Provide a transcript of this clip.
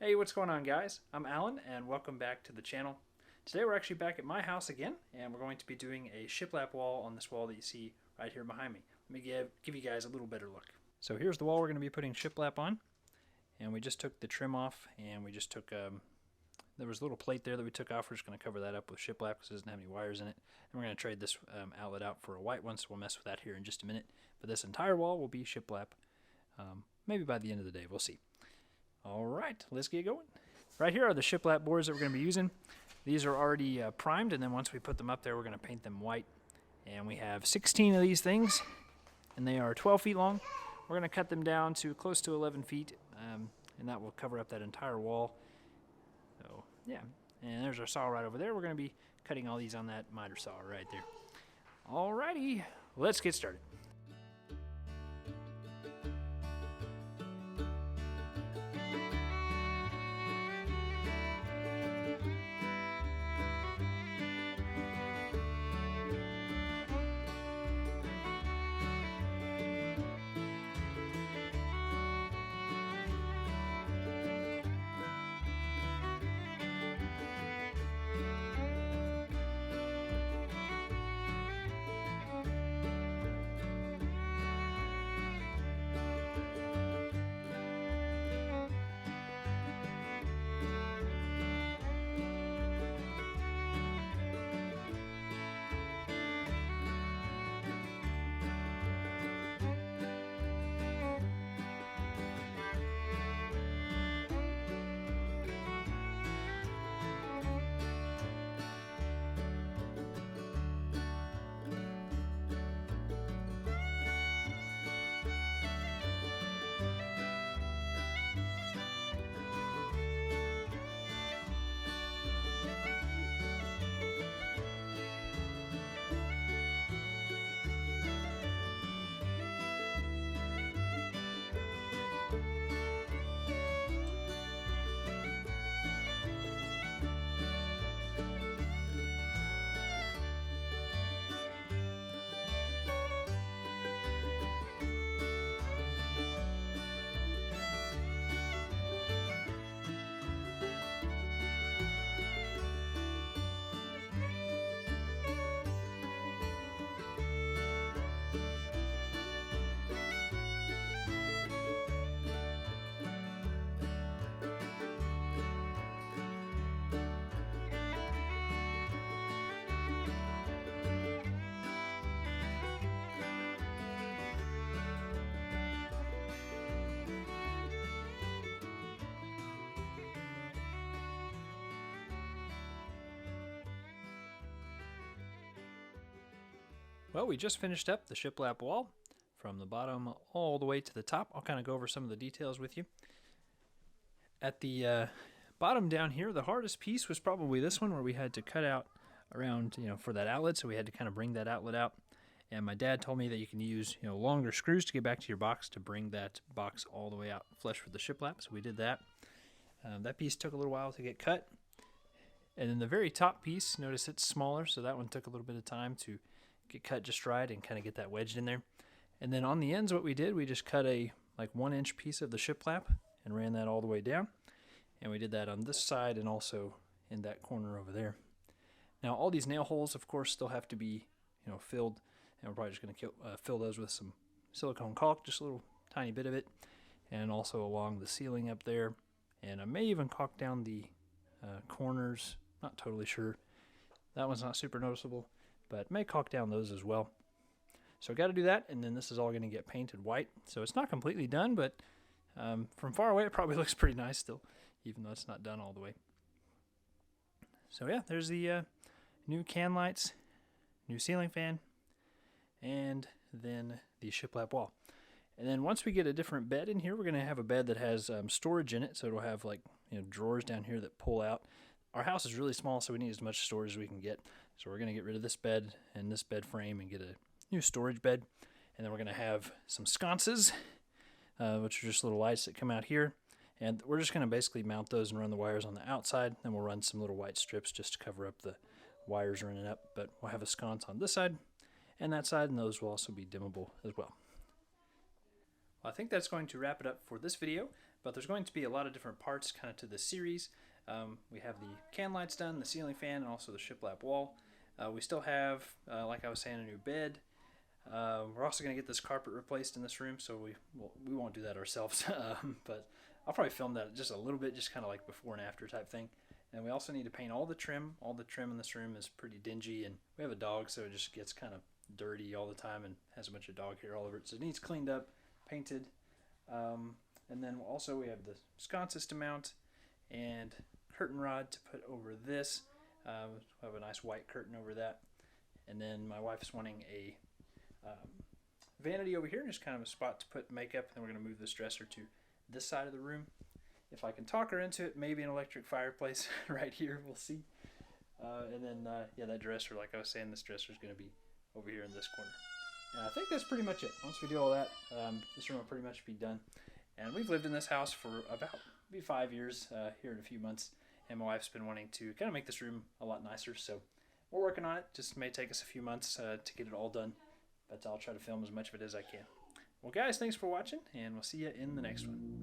Hey, what's going on, guys? I'm Alan and welcome back to the channel. Today we're actually back at my house again and we're going to be doing a shiplap wall on this wall that you see right here behind me. Let me give you guys a little better look. So here's the wall we're going to be putting shiplap on, and we just took the trim off and we just took, there was a little plate there that we took off. We're just going to cover that up with shiplap because it doesn't have any wires in it. And we're going to trade this outlet out for a white one, so we'll mess with that here in just a minute. But this entire wall will be shiplap, maybe by the end of the day, we'll see. Alright, let's get going. Right here are the shiplap boards that we're going to be using. These are already primed, and then once we put them up there, we're going to paint them white. And we have 16 of these things, and they are 12 feet long. We're going to cut them down to close to 11 feet, and that will cover up that entire wall. So, yeah. And there's our saw right over there. We're going to be cutting all these on that miter saw right there. Alrighty, let's get started. Well, we just finished up the shiplap wall from the bottom all the way to the top. I'll kind of go over some of the details with you. At the bottom down here, the hardest piece was probably this one, where we had to cut out around, for that outlet, so we had to kind of bring that outlet out. And my dad told me that you can use, longer screws to get back to your box to bring that box all the way out flush with the shiplap, so we did that. That piece took a little while to get cut. And then the very top piece, notice it's smaller, so that one took a little bit of time to get cut just right and kind of get that wedged in there. And then on the ends, what we did, we just cut a 1-inch piece of the shiplap and ran that all the way down. And we did that on this side and also in that corner over there. Now all these nail holes, of course, still have to be filled, and we're probably just going to fill those with some silicone caulk, just a little tiny bit of it, and also along the ceiling up there. And I may even caulk down the corners, not totally sure. That one's not super noticeable, but may caulk down those as well. So got to do that, and then this is all going to get painted white. So it's not completely done, but from far away it probably looks pretty nice still, even though it's not done all the way. So yeah, there's the new can lights, new ceiling fan, and then the shiplap wall. And then once we get a different bed in here, we're going to have a bed that has storage in it, so it'll have drawers down here that pull out. Our house is really small, so we need as much storage as we can get. So we're going to get rid of this bed and this bed frame and get a new storage bed. And then we're going to have some sconces, which are just little lights that come out here. And we're just going to basically mount those and run the wires on the outside. Then we'll run some little white strips just to cover up the wires running up. But we'll have a sconce on this side and that side, and those will also be dimmable as well. Well, I think that's going to wrap it up for this video. But there's going to be a lot of different parts kind of to this series. We have the can lights done, the ceiling fan, and also the shiplap wall. We still have, like I was saying, a new bed. We're also going to get this carpet replaced in this room, so we won't do that ourselves. But I'll probably film that just a little bit, just kind of like before and after type thing. And we also need to paint all the trim. All the trim in this room is pretty dingy, and we have a dog, so it just gets kind of dirty all the time and has a bunch of dog hair all over it. So it needs cleaned up, painted. And then also we have the sconces to mount and curtain rod to put over this. We have a nice white curtain over that. And then my wife's wanting a vanity over here, just kind of a spot to put makeup. And then we're going to move this dresser to this side of the room. If I can talk her into it, maybe an electric fireplace right here. We'll see. And then, yeah, that dresser, like I was saying, this dresser is going to be over here in this corner. And I think that's pretty much it. Once we do all that, this room will pretty much be done. And we've lived in this house for about maybe 5 years, here in a few months. And my wife's been wanting to kind of make this room a lot nicer. So we're working on it. Just may take us a few months to get it all done. But I'll try to film as much of it as I can. Well, guys, thanks for watching, and we'll see you in the next one.